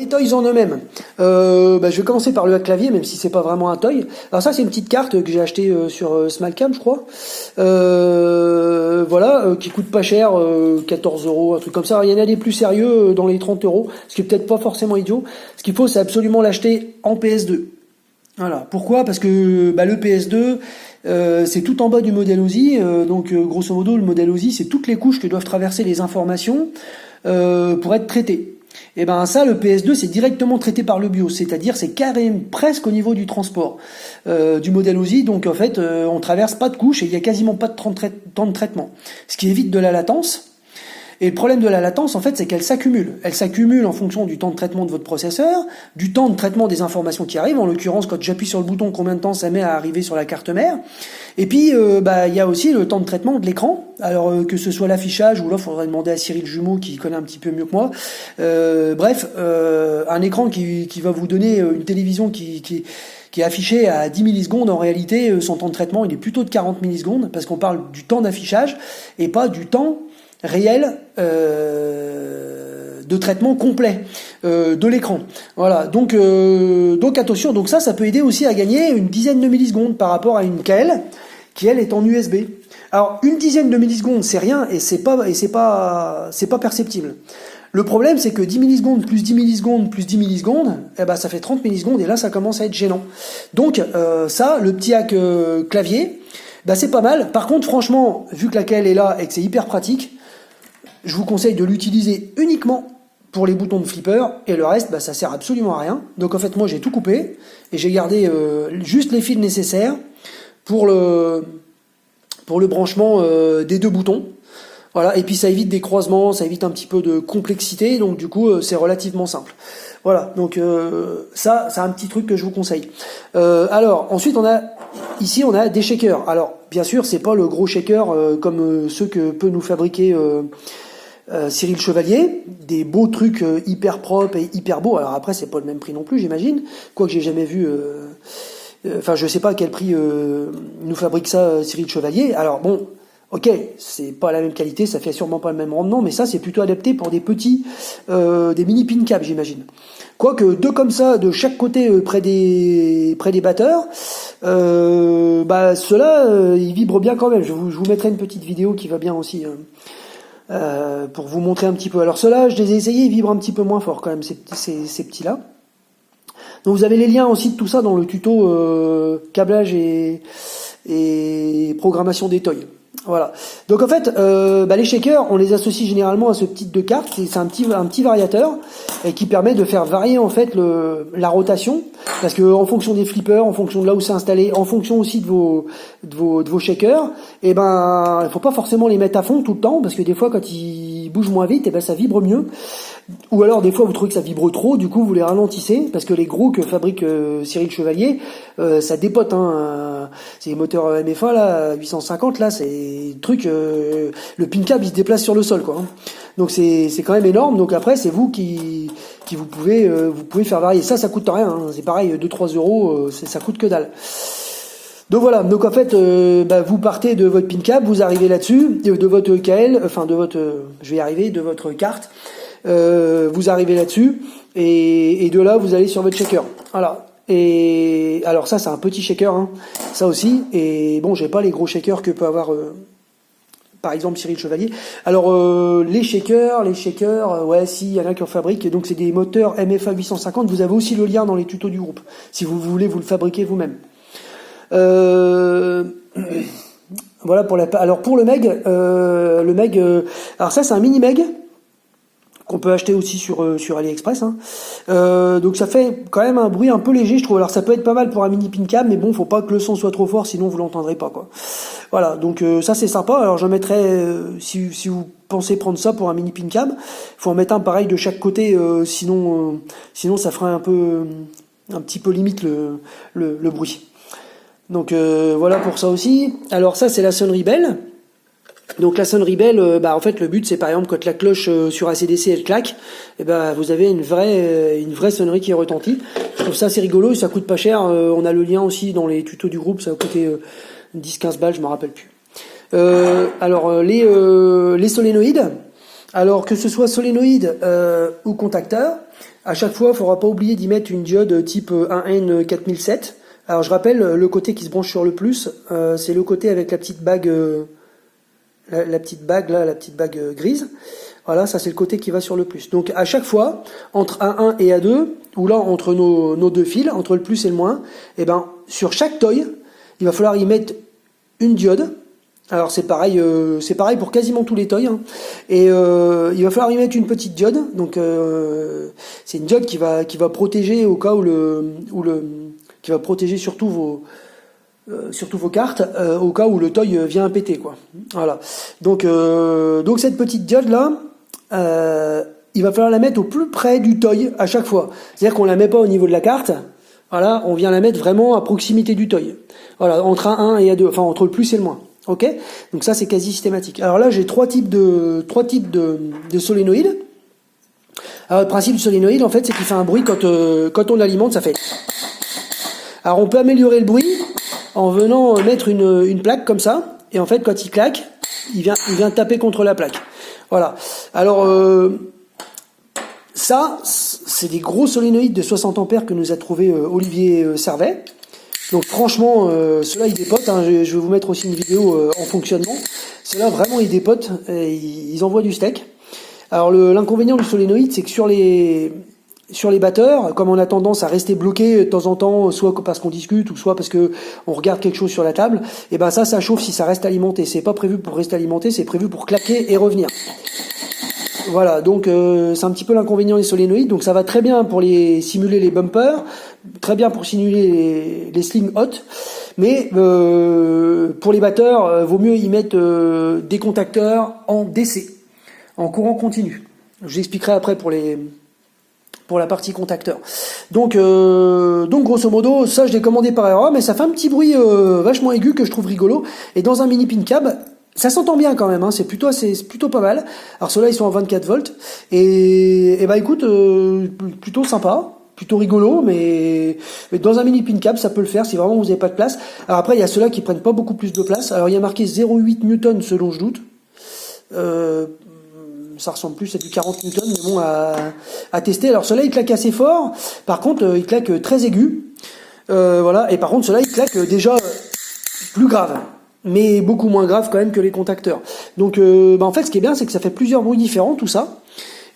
Les toys en eux-mêmes, je vais commencer par le clavier, même si c'est pas vraiment un toy. Alors ça, c'est une petite carte que j'ai achetée sur Smalcam, je crois. Qui coûte pas cher, 14 euros, un truc comme ça. Alors, il y en a des plus sérieux dans les 30 euros, ce qui est peut-être pas forcément idiot. Ce qu'il faut, c'est absolument l'acheter en PS2. Voilà. Pourquoi? Parce que le PS2, c'est tout en bas du modèle OSI. Grosso modo, le modèle OSI, c'est toutes les couches que doivent traverser les informations pour être traitées. Et ça, le PS2, c'est directement traité par le BIOS, c'est-à-dire c'est carrément presque au niveau du transport du modèle OSI. Donc en fait, on traverse pas de couches et il y a quasiment pas de temps de traitement, ce qui évite de la latence. Et le problème de la latence, en fait, c'est qu'elle s'accumule. Elle s'accumule en fonction du temps de traitement de votre processeur, du temps de traitement des informations qui arrivent. En l'occurrence, quand j'appuie sur le bouton, combien de temps ça met à arriver sur la carte mère. Et puis, il y a aussi le temps de traitement de l'écran. Alors, que ce soit l'affichage, ou là, il faudrait demander à Cyril Jumeau, qui connaît un petit peu mieux que moi. Un écran qui va vous donner une télévision qui est affiché à 10 millisecondes, en réalité, son temps de traitement, il est plutôt de 40 millisecondes, parce qu'on parle du temps d'affichage, et pas du temps réel de traitement complet de l'écran. Voilà, donc attention, donc ça peut aider aussi à gagner une dizaine de millisecondes par rapport à une KL qui elle est en USB. Alors une dizaine de millisecondes c'est rien et c'est pas perceptible. Le problème c'est que 10 millisecondes plus 10 millisecondes plus 10 millisecondes, ça fait 30 millisecondes et là ça commence à être gênant. Donc le petit hack clavier, c'est pas mal. Par contre franchement, vu que la KL est là et que c'est hyper pratique, je vous conseille de l'utiliser uniquement pour les boutons de flipper et le reste, ça sert absolument à rien. Donc en fait, moi j'ai tout coupé et j'ai gardé juste les fils nécessaires pour le branchement des deux boutons. Voilà, et puis ça évite des croisements, ça évite un petit peu de complexité, donc du coup c'est relativement simple. Voilà, donc ça c'est un petit truc que je vous conseille. Alors ensuite on a des shakers. Alors bien sûr c'est pas le gros shaker comme ceux que peut nous fabriquer Cyril Chevalier, des beaux trucs hyper propres et hyper beaux. Alors après c'est pas le même prix non plus j'imagine, quoique j'ai jamais vu. Je sais pas à quel prix nous fabrique ça Cyril Chevalier. Alors bon. Ok, c'est pas la même qualité, ça fait sûrement pas le même rendement, mais ça c'est plutôt adapté pour des petits, des mini pin caps j'imagine. Quoique deux comme ça de chaque côté près des batteurs, ceux-là ils vibrent bien quand même. Je vous mettrai une petite vidéo qui va bien aussi pour vous montrer un petit peu. Alors ceux-là je les ai essayés, ils vibrent un petit peu moins fort quand même ces petits-là. Donc vous avez les liens aussi de tout ça dans le tuto câblage et programmation des toys. Voilà. Donc en fait, les shakers, on les associe généralement à ce type de carte. C'est un petit variateur et qui permet de faire varier en fait la rotation, parce que en fonction des flippers, en fonction de là où c'est installé, en fonction aussi de vos shakers, il faut pas forcément les mettre à fond tout le temps, parce que des fois quand ils bougent moins vite, ça vibre mieux. Ou alors des fois vous trouvez que ça vibre trop, du coup vous les ralentissez, parce que les gros que fabrique Cyril Chevalier, ça dépote, c'est les moteurs MFA là, 850 là, c'est truc, le pin cap il se déplace sur le sol quoi. Donc c'est quand même énorme. Donc après c'est vous qui vous pouvez faire varier. Ça coûte rien, c'est pareil, 2-3 euros, ça coûte que dalle. Donc voilà, donc en fait, vous partez de votre pin cap, vous arrivez là-dessus, de votre KL, de votre carte. Vous arrivez là-dessus et de là vous allez sur votre shaker. Voilà. Et alors ça c'est un petit shaker, ça aussi. Et bon, j'ai pas les gros shakers que peut avoir par exemple Cyril Chevalier. Alors les shakers, si il y en a qui en fabriquent. Donc c'est des moteurs MFA 850. Vous avez aussi le lien dans les tutos du groupe si vous voulez vous le fabriquer vous-même. Voilà pour alors pour le Meg, alors ça c'est un mini Meg qu'on peut acheter aussi sur AliExpress. Donc ça fait quand même un bruit un peu léger, je trouve. Alors ça peut être pas mal pour un mini pin cam, mais bon, faut pas que le son soit trop fort, sinon vous l'entendrez pas quoi. Voilà, donc ça c'est sympa. Alors je mettrai, si vous pensez prendre ça pour un mini pin cam, faut en mettre un pareil de chaque côté, sinon ça ferait un petit peu limite le bruit. Donc voilà pour ça aussi. Alors ça c'est la sonnerie belle. Donc la sonnerie belle, en fait le but c'est par exemple quand la cloche sur AC/DC elle claque, vous avez une vraie sonnerie qui retentit. Je trouve ça assez rigolo et ça coûte pas cher. On a le lien aussi dans les tutos du groupe, ça va coûter 10-15 balles, je me rappelle plus. Alors les solénoïdes. Alors que ce soit solénoïde ou contacteur, à chaque fois, il ne faudra pas oublier d'y mettre une diode type 1N4007. Alors je rappelle, le côté qui se branche sur le plus, c'est le côté avec la petite bague, la petite bague grise. Voilà, ça c'est le côté qui va sur le plus. Donc à chaque fois, entre A1 et A2, ou là entre nos deux fils, entre le plus et le moins, et ben sur chaque toy, il va falloir y mettre une diode. Alors c'est pareil pour quasiment tous les toys. Hein. Et il va falloir y mettre une petite diode. Donc c'est une diode qui va protéger au cas qui va protéger surtout vos cartes au cas où le toy vient à péter quoi. Voilà. Donc cette petite diode là, il va falloir la mettre au plus près du toy à chaque fois. C'est-à-dire qu'on la met pas au niveau de la carte. Voilà, on vient la mettre vraiment à proximité du toy. Voilà, entre A1 et A2, enfin entre le plus et le moins. Ok, donc ça c'est quasi systématique. Alors là j'ai trois types de solénoïdes. Alors le principe du solénoïde en fait c'est qu'il fait un bruit quand on l'alimente, ça fait. Alors on peut améliorer le bruit en venant mettre une plaque comme ça, et en fait quand il claque, il vient taper contre la plaque. Voilà. Alors ça c'est des gros solénoïdes de 60 ampères que nous a trouvé Olivier Servet. Donc franchement, ceux-là ils dépotent, hein. Je vais vous mettre aussi une vidéo en fonctionnement. Ceux-là vraiment ils dépotent, et ils envoient du steak. Alors l'inconvénient du solénoïde, c'est que sur les batteurs, comme on a tendance à rester bloqué de temps en temps, soit parce qu'on discute ou soit parce que on regarde quelque chose sur la table, et ben ça chauffe si ça reste alimenté. C'est pas prévu pour rester alimenté, c'est prévu pour claquer et revenir. Voilà, donc c'est un petit peu l'inconvénient des solénoïdes. Donc ça va très bien pour simuler les bumpers, très bien pour simuler les sling hot, mais pour les batteurs, vaut mieux y mettre des contacteurs en DC, en courant continu. Je vous expliquerai après pour la partie contacteur. Donc grosso modo, ça je l'ai commandé par erreur, mais ça fait un petit bruit vachement aigu que je trouve rigolo. Et dans un mini pin cab, ça s'entend bien quand même, hein, c'est plutôt pas mal. Alors ceux-là ils sont en 24 volts et bah écoute, plutôt sympa, plutôt rigolo, mais dans un mini pin cab ça peut le faire si vraiment vous n'avez pas de place. Alors après il y a ceux-là qui prennent pas beaucoup plus de place. Alors il y a marqué 0,8 newton selon je doute. Ça ressemble plus à du 40 newton, mais bon à tester. Alors ceux-là ils claquent assez fort, par contre ils claquent très aigu. Voilà, et par contre ceux-là ils claquent déjà plus grave, mais beaucoup moins grave quand même que les contacteurs. Donc en fait ce qui est bien c'est que ça fait plusieurs bruits différents tout ça.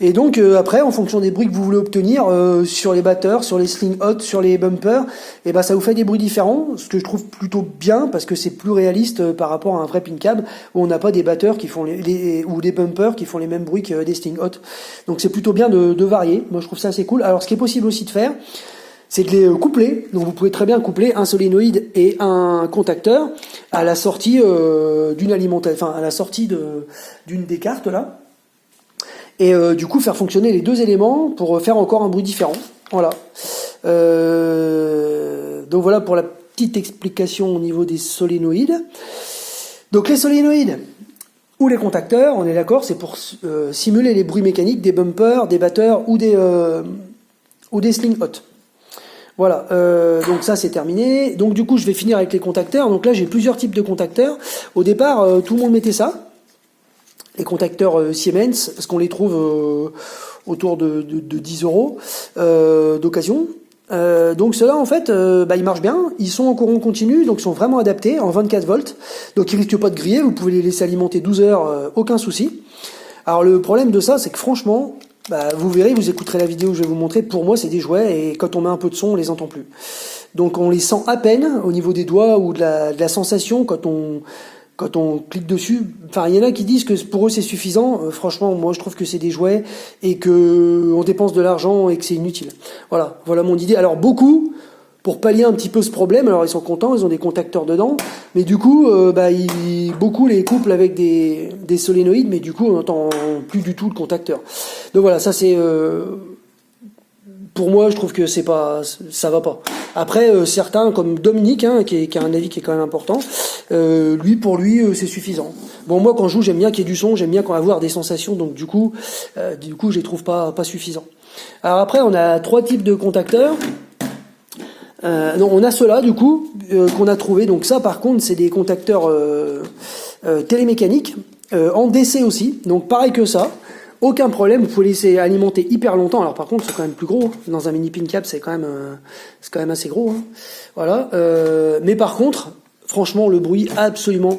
Et donc après en fonction des bruits que vous voulez obtenir sur les batteurs, sur les sling hot, sur les bumpers, et ça vous fait des bruits différents, ce que je trouve plutôt bien parce que c'est plus réaliste par rapport à un vrai pin cab où on n'a pas des batteurs qui font ou des bumpers qui font les mêmes bruits que des sling hot. Donc c'est plutôt bien de varier. Moi je trouve ça assez cool. Alors ce qui est possible aussi de faire, c'est de les coupler. Donc vous pouvez très bien coupler un solénoïde et un contacteur à la sortie d'une alimentation, enfin à la sortie d'une des cartes là. Et du coup faire fonctionner les deux éléments pour faire encore un bruit différent. Voilà. Donc voilà pour la petite explication au niveau des solénoïdes. Donc les solénoïdes ou les contacteurs, on est d'accord, c'est pour simuler les bruits mécaniques des bumpers, des batteurs ou des sling hot. Voilà, donc ça c'est terminé. Donc du coup je vais finir avec les contacteurs. Donc là j'ai plusieurs types de contacteurs. Au départ tout le monde mettait ça, les contacteurs Siemens, parce qu'on les trouve autour de 10 euros d'occasion. Donc ceux-là en fait ils marchent bien, ils sont en courant continu, donc ils sont vraiment adaptés en 24 volts, donc ils risquent pas de griller, vous pouvez les laisser alimenter 12 heures, aucun souci. Alors le problème de ça c'est que franchement, vous verrez, vous écouterez la vidéo que je vais vous montrer, pour moi c'est des jouets et quand on met un peu de son on les entend plus. Donc on les sent à peine au niveau des doigts ou de la sensation quand on clique dessus. Enfin il y en a qui disent que pour eux c'est suffisant, franchement moi je trouve que c'est des jouets et que on dépense de l'argent et que c'est inutile. Voilà mon idée. Alors beaucoup, pour pallier un petit peu ce problème, alors ils sont contents, ils ont des contacteurs dedans, mais du coup, beaucoup les couplent avec des solénoïdes, mais du coup on n'entend plus du tout le contacteur. Donc voilà, ça c'est pour moi, je trouve que ça va pas. Après, certains comme Dominique, qui a un avis qui est quand même important, pour lui, c'est suffisant. Bon, moi, quand je joue, j'aime bien qu'il y ait du son, j'aime bien avoir des sensations, donc du coup, je les trouve pas suffisants. Alors après, on a 3 types de contacteurs. On a ceux-là, du coup, qu'on a trouvé. Donc ça, par contre, c'est des contacteurs télémécaniques, en DC aussi. Donc pareil que ça. aucun problème, vous pouvez laisser alimenter hyper longtemps. Alors par contre, c'est quand même plus gros. Dans un mini pin cap, c'est quand même assez gros. Hein. Voilà. Mais par contre, franchement, le bruit absolument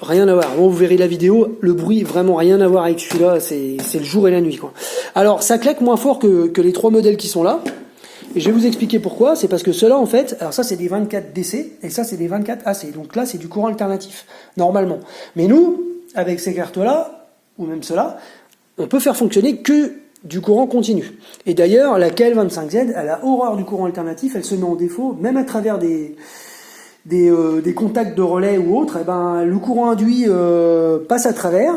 rien à voir. Bon, vous verrez la vidéo, le bruit vraiment rien à voir avec celui-là. C'est le jour et la nuit, quoi. Alors ça claque moins fort que les 3 modèles qui sont là. Et je vais vous expliquer pourquoi. C'est parce que ceux-là, en fait, alors ça c'est des 24 DC et ça c'est des 24 AC. Donc là c'est du courant alternatif, normalement. Mais nous, avec ces cartes-là, ou même ceux-là, on peut faire fonctionner que du courant continu. Et d'ailleurs, la KL25Z, elle a horreur du courant alternatif, elle se met en défaut, même à travers des contacts de relais ou autres, et ben, le courant induit passe à travers.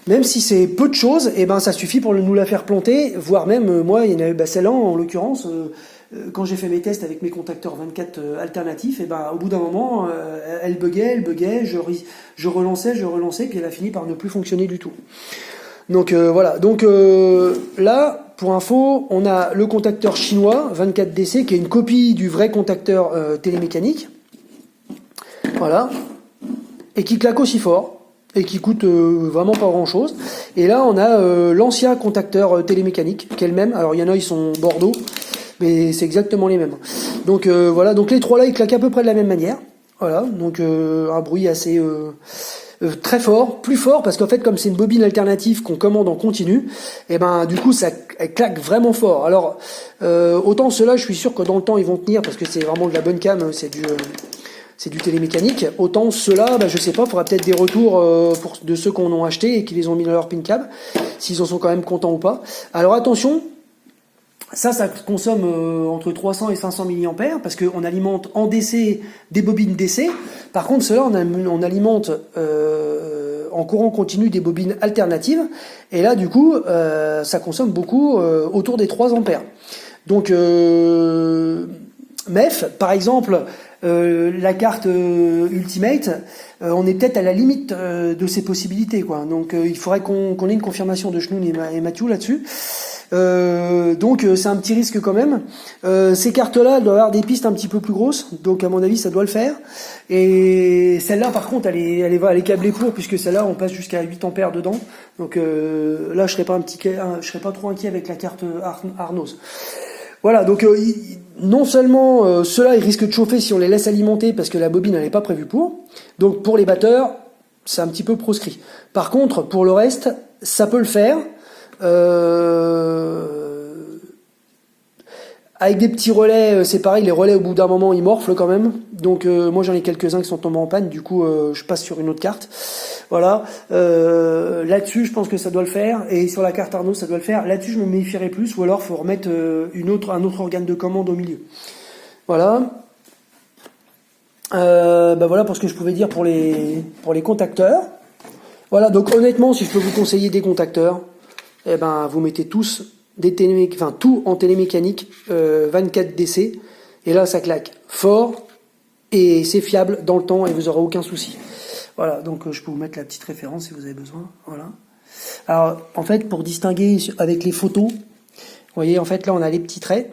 Même si c'est peu de choses, et ben ça suffit pour nous la faire planter, voire même, moi, il y en a celle-là, en l'occurrence, quand j'ai fait mes tests avec mes contacteurs 24 alternatifs, et ben au bout d'un moment, elle buguait, je relançais, puis elle a fini par ne plus fonctionner du tout. Donc voilà, donc là, pour info, on a le contacteur chinois 24DC, qui est une copie du vrai contacteur télémécanique, voilà, et qui claque aussi fort. Et qui coûte vraiment pas grand chose. Et là on a l'ancien contacteur télémécanique, qui est le même. Alors il y en a, ils sont Bordeaux, mais c'est exactement les mêmes. Donc voilà, donc les 3 là ils claquent à peu près de la même manière. Voilà, donc un bruit assez très fort, plus fort, parce qu'en fait comme c'est une bobine alternative qu'on commande en continu, et ben du coup elle claque vraiment fort. Alors autant ceux-là, je suis sûr que dans le temps ils vont tenir, parce que c'est vraiment de la bonne cam, c'est du télémécanique. Autant ceux-là, je sais pas, il faudra peut-être des retours de ceux qu'on a achetés et qui les ont mis dans leur pin cab, s'ils en sont quand même contents ou pas. Alors attention, ça consomme entre 300 et 500 mAh, parce qu'on alimente en DC des bobines DC. Par contre, ceux-là, on alimente en courant continu des bobines alternatives. Et là, du coup, ça consomme beaucoup, autour des 3 ampères. Donc, MEF, par exemple, la carte Ultimate, on est peut-être à la limite de ses possibilités, quoi. Donc il faudrait qu'on ait une confirmation de Schnoun et Mathieu là-dessus. Donc c'est un petit risque quand même. Ces cartes-là, elles doivent avoir des pistes un petit peu plus grosses, donc à mon avis ça doit le faire. Et celle-là par contre elle est câblée pour, puisque celle-là on passe jusqu'à 8 ampères dedans. Donc là je serais pas trop inquiet avec la carte Arnos. Voilà, donc non seulement ceux-là ils risquent de chauffer si on les laisse alimenter, parce que la bobine elle n'est pas prévue pour. Donc pour les batteurs, c'est un petit peu proscrit. Par contre, pour le reste, ça peut le faire. Avec des petits relais, c'est pareil, les relais au bout d'un moment ils morflent quand même. Donc moi j'en ai quelques-uns qui sont tombés en panne, du coup je passe sur une autre carte. Voilà. Là-dessus je pense que ça doit le faire, et sur la carte Arnaud ça doit le faire. Là-dessus je me méfierais plus, ou alors faut remettre un autre organe de commande au milieu. Voilà. Voilà pour ce que je pouvais dire pour les contacteurs. Voilà, donc honnêtement si je peux vous conseiller des contacteurs, eh ben vous mettez tous tout en télémécanique 24 DC, et là ça claque fort et c'est fiable dans le temps et vous aurez aucun souci. Voilà, donc je peux vous mettre la petite référence si vous avez besoin. Voilà. Alors en fait pour distinguer avec les photos, vous voyez en fait là on a les petits traits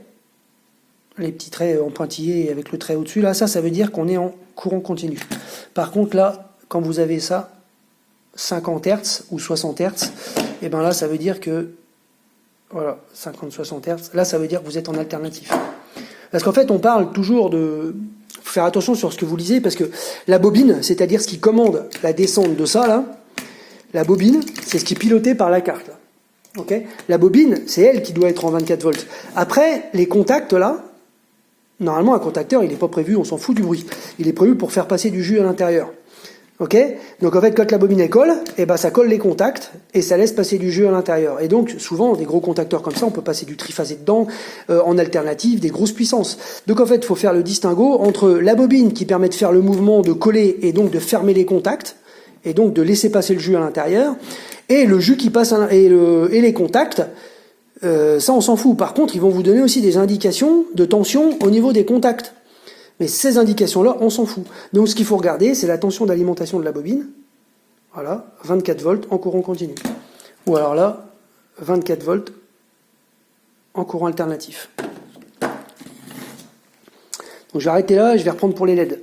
en pointillé avec le trait au-dessus, là ça veut dire qu'on est en courant continu. Par contre là quand vous avez ça 50 Hz ou 60 Hz, et ben là ça veut dire que voilà, 50-60 Hz, là ça veut dire que vous êtes en alternatif. Parce qu'en fait on parle toujours de faire attention sur ce que vous lisez, parce que la bobine, c'est-à-dire ce qui commande la descente de ça là, la bobine c'est ce qui est piloté par la carte là. Okay, la bobine c'est elle qui doit être en 24 volts. Après les contacts là, normalement un contacteur il n'est pas prévu, on s'en fout du bruit, il est prévu pour faire passer du jus à l'intérieur. Ok, donc en fait quand la bobine elle colle, et ben ça colle les contacts et ça laisse passer du jus à l'intérieur. Et donc souvent des gros contacteurs comme ça, on peut passer du triphasé dedans en alternative, des grosses puissances. Donc en fait il faut faire le distinguo entre la bobine qui permet de faire le mouvement de coller et donc de fermer les contacts et donc de laisser passer le jus à l'intérieur, et le jus qui passe et les contacts. Ça on s'en fout. Par contre ils vont vous donner aussi des indications de tension au niveau des contacts. Mais ces indications-là, on s'en fout. Donc ce qu'il faut regarder, c'est la tension d'alimentation de la bobine. Voilà, 24 volts en courant continu. Ou alors là, 24 volts en courant alternatif. Donc je vais arrêter là et je vais reprendre pour les LED.